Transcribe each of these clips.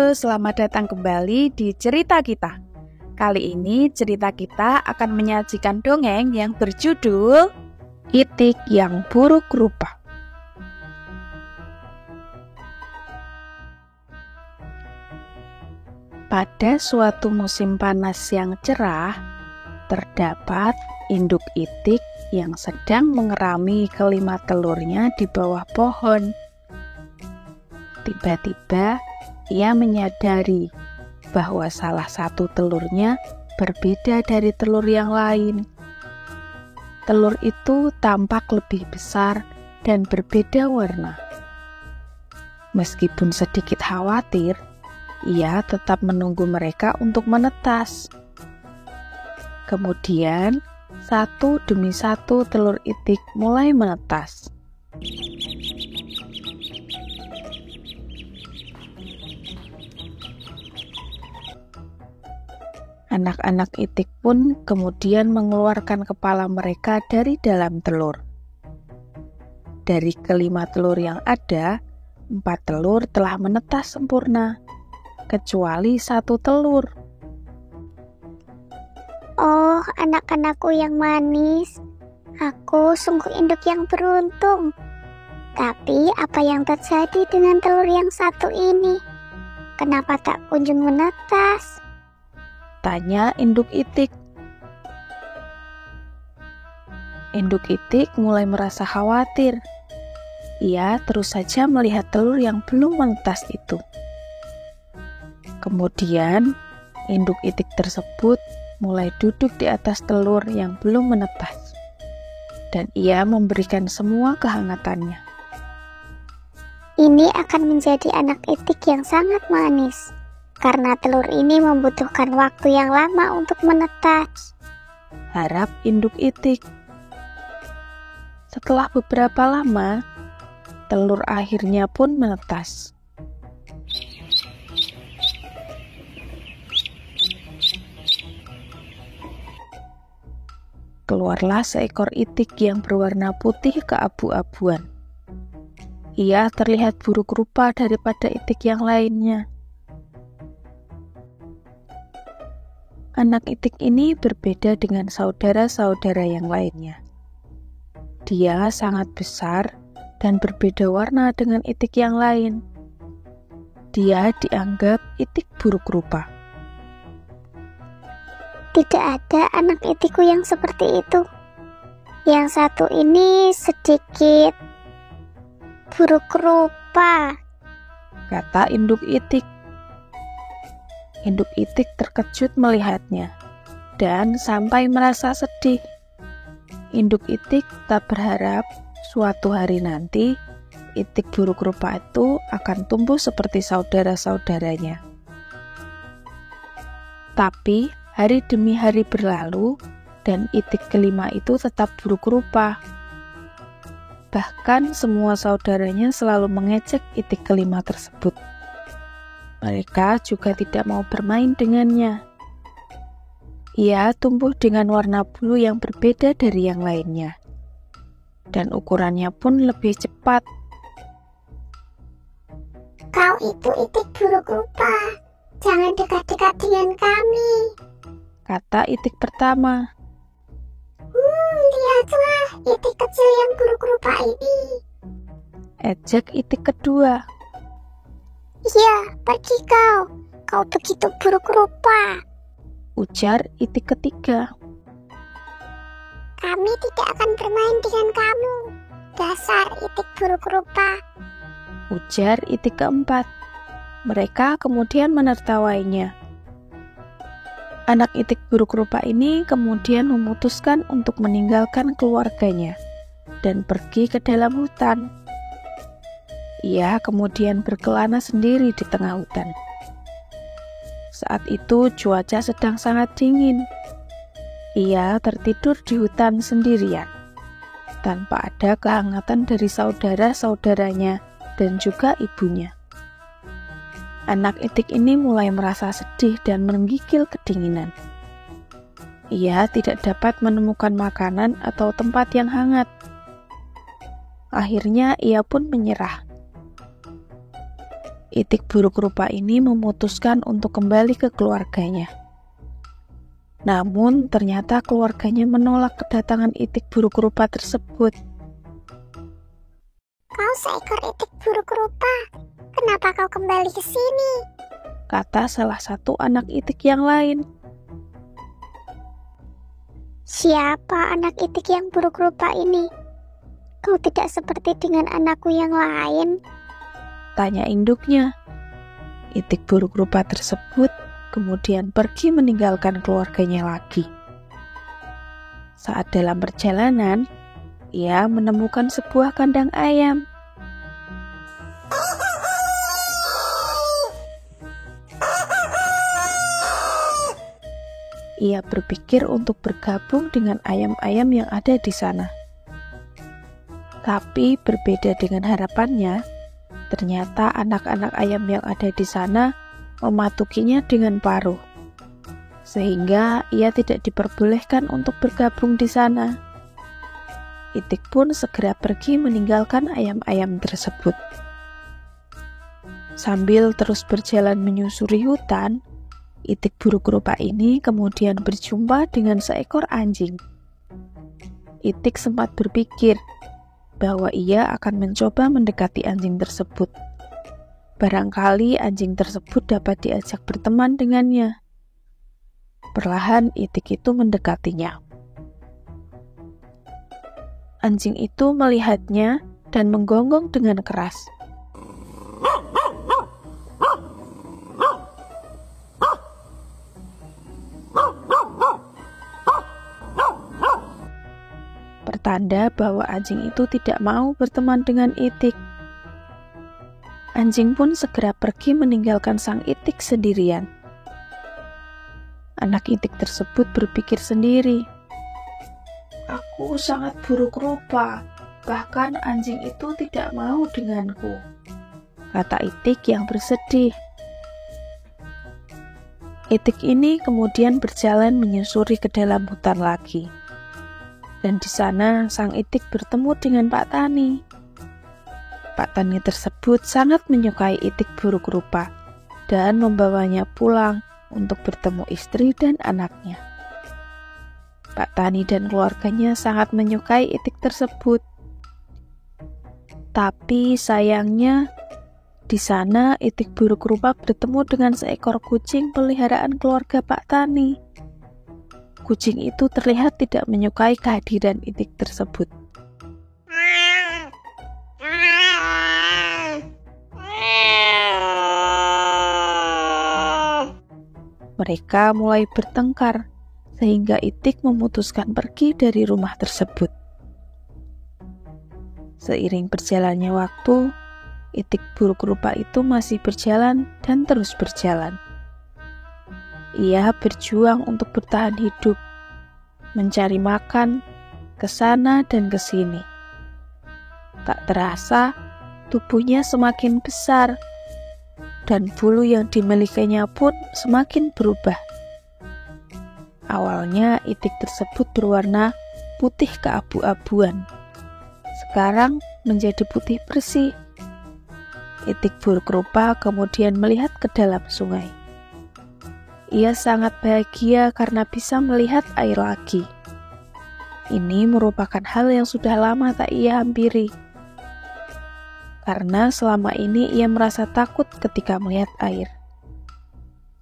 Halo, selamat datang kembali di cerita kita. Kali ini cerita kita akan menyajikan dongeng yang berjudul Itik yang Buruk Rupa. Pada suatu musim panas yang cerah, terdapat induk itik yang sedang mengerami kelima telurnya di bawah pohon. Tiba-tiba, ia menyadari bahwa salah satu telurnya berbeda dari telur yang lain. Telur itu tampak lebih besar dan berbeda warna. Meskipun sedikit khawatir, ia tetap menunggu mereka untuk menetas. Kemudian, satu demi satu telur itik mulai menetas. Anak-anak itik pun kemudian mengeluarkan kepala mereka dari dalam telur. Dari kelima telur yang ada, 4 telur telah menetas sempurna, kecuali 1 telur. Oh, anak-anakku yang manis, aku sungguh induk yang beruntung. Tapi apa yang terjadi dengan telur yang satu ini? Kenapa tak kunjung menetas? Tanya induk itik. Induk itik mulai merasa khawatir. Ia terus saja melihat telur yang belum menetas itu. Kemudian, induk itik tersebut mulai duduk di atas telur yang belum menetas. Dan ia memberikan semua kehangatannya. Ini akan menjadi anak itik yang sangat manis. Karena telur ini membutuhkan waktu yang lama untuk menetas, harap induk itik. Setelah beberapa lama, telur akhirnya pun menetas. Keluarlah seekor itik yang berwarna putih keabu-abuan. Ia terlihat buruk rupa daripada itik yang lainnya. Anak itik ini berbeda dengan saudara-saudara yang lainnya. Dia sangat besar dan berbeda warna dengan itik yang lain. Dia dianggap itik buruk rupa. Tidak ada anak itikku yang seperti itu. Yang satu ini sedikit buruk rupa, kata induk itik. Induk itik terkejut melihatnya dan sampai merasa sedih. Induk itik tak berharap suatu hari nanti itik buruk rupa itu akan tumbuh seperti saudara-saudaranya. Tapi hari demi hari berlalu dan itik kelima itu tetap buruk rupa. Bahkan semua saudaranya selalu mengejek itik kelima tersebut. Mereka juga tidak mau bermain dengannya. Ia tumbuh dengan warna bulu yang berbeda dari yang lainnya, dan ukurannya pun lebih cepat. Kau itu itik buruk rupa, jangan dekat-dekat dengan kami, kata itik pertama. Lihatlah itik kecil yang buruk rupa ini, ejek itik kedua. Ya, pergi kau begitu buruk rupa, ujar itik ketiga. Kami tidak akan bermain dengan kamu, dasar itik buruk rupa, ujar itik keempat. Mereka kemudian menertawainya. Anak itik buruk rupa ini kemudian memutuskan untuk meninggalkan keluarganya dan pergi ke dalam hutan. Ia kemudian berkelana sendiri di tengah hutan. Saat itu cuaca sedang sangat dingin. Ia tertidur di hutan sendirian, tanpa ada kehangatan dari saudara-saudaranya dan juga ibunya. Anak itik ini mulai merasa sedih dan menggigil kedinginan. Ia tidak dapat menemukan makanan atau tempat yang hangat. Akhirnya ia pun menyerah. Itik buruk rupa ini memutuskan untuk kembali ke keluarganya. Namun ternyata keluarganya menolak kedatangan itik buruk rupa tersebut. Kau seekor itik buruk rupa, kenapa kau kembali ke sini? Kata salah satu anak itik yang lain. Siapa anak itik yang buruk rupa ini? Kau tidak seperti dengan anakku yang lain? Tanya induknya. Itik buruk rupa tersebut kemudian pergi meninggalkan keluarganya lagi. Saat dalam perjalanan, ia menemukan sebuah kandang ayam. Ia berpikir untuk bergabung dengan ayam-ayam yang ada di sana. Tapi berbeda dengan harapannya, ternyata anak-anak ayam yang ada di sana mematukinya dengan paruh, sehingga ia tidak diperbolehkan untuk bergabung di sana. Itik pun segera pergi meninggalkan ayam-ayam tersebut. Sambil terus berjalan menyusuri hutan, itik buruk rupa ini kemudian berjumpa dengan seekor anjing. Itik sempat berpikir bahwa ia akan mencoba mendekati anjing tersebut. Barangkali anjing tersebut dapat diajak berteman dengannya. Perlahan itik itu mendekatinya. Anjing itu melihatnya dan menggonggong dengan keras. Pertanda bahwa anjing itu tidak mau berteman dengan itik. Anjing pun segera pergi meninggalkan sang itik sendirian. Anak itik tersebut berpikir sendiri, "Aku sangat buruk rupa, bahkan anjing itu tidak mau denganku," kata itik yang bersedih. Itik ini kemudian berjalan menyusuri ke dalam hutan lagi. Dan di sana sang itik bertemu dengan Pak Tani. Pak Tani tersebut sangat menyukai itik buruk rupa dan membawanya pulang untuk bertemu istri dan anaknya. Pak Tani dan keluarganya sangat menyukai itik tersebut. Tapi sayangnya, di sana itik buruk rupa bertemu dengan seekor kucing peliharaan keluarga Pak Tani. Kucing itu terlihat tidak menyukai kehadiran itik tersebut. Mereka mulai bertengkar, sehingga itik memutuskan pergi dari rumah tersebut. Seiring berjalannya waktu, itik buruk rupa itu masih berjalan dan terus berjalan. Ia berjuang untuk bertahan hidup, mencari makan, ke sana dan ke sini. Tak terasa, tubuhnya semakin besar, dan bulu yang dimilikinya pun semakin berubah. Awalnya itik tersebut berwarna putih keabu-abuan. Sekarang menjadi putih bersih. Itik buruk rupa kemudian melihat ke dalam sungai. Ia sangat bahagia karena bisa melihat air lagi. Ini merupakan hal yang sudah lama tak ia hampiri. Karena selama ini ia merasa takut ketika melihat air.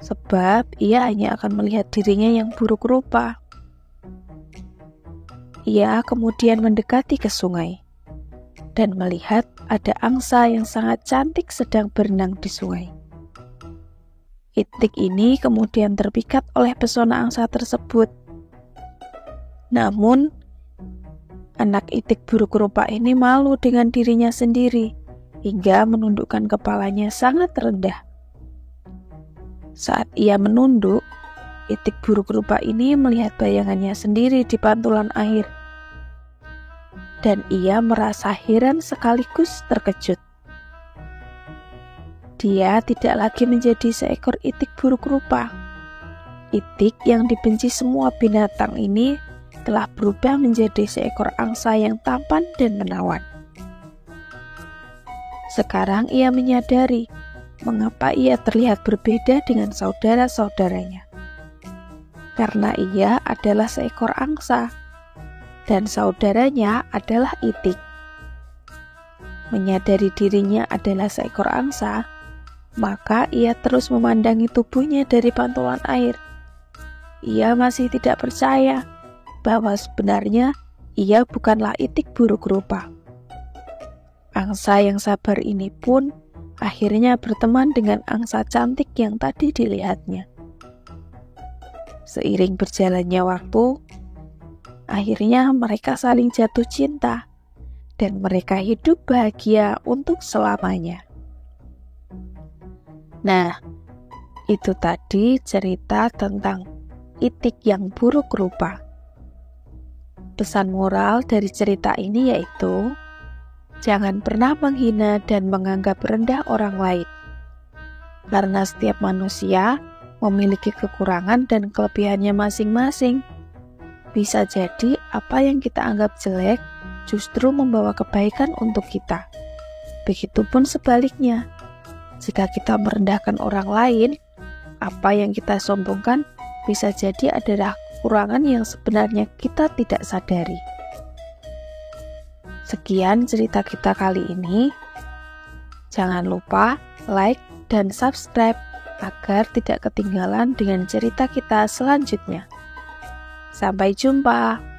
Sebab ia hanya akan melihat dirinya yang buruk rupa. Ia kemudian mendekati ke sungai dan melihat ada angsa yang sangat cantik sedang berenang di sungai. Itik ini kemudian terpikat oleh pesona angsa tersebut. Namun, anak itik buruk rupa ini malu dengan dirinya sendiri, hingga menundukkan kepalanya sangat rendah. Saat ia menunduk, itik buruk rupa ini melihat bayangannya sendiri di pantulan air. Dan ia merasa heran sekaligus terkejut. Dia tidak lagi menjadi seekor itik buruk rupa. Itik yang dibenci semua binatang ini telah berubah menjadi seekor angsa yang tampan dan menawan. Sekarang ia menyadari mengapa ia terlihat berbeda dengan saudara-saudaranya. Karena ia adalah seekor angsa, dan saudaranya adalah itik. Menyadari dirinya adalah seekor angsa, maka ia terus memandangi tubuhnya dari pantulan air. Ia masih tidak percaya bahwa sebenarnya ia bukanlah itik buruk rupa. Angsa yang sabar ini pun akhirnya berteman dengan angsa cantik yang tadi dilihatnya. Seiring berjalannya waktu, akhirnya mereka saling jatuh cinta dan mereka hidup bahagia untuk selamanya. Nah, itu tadi cerita tentang itik yang buruk rupa. Pesan moral dari cerita ini yaitu, jangan pernah menghina dan menganggap rendah orang lain. Karena setiap manusia memiliki kekurangan dan kelebihannya masing-masing. Bisa jadi apa yang kita anggap jelek justru membawa kebaikan untuk kita. Begitupun sebaliknya. Jika kita merendahkan orang lain, apa yang kita sombongkan bisa jadi adalah kekurangan yang sebenarnya kita tidak sadari. Sekian cerita kita kali ini. Jangan lupa like dan subscribe agar tidak ketinggalan dengan cerita kita selanjutnya. Sampai jumpa.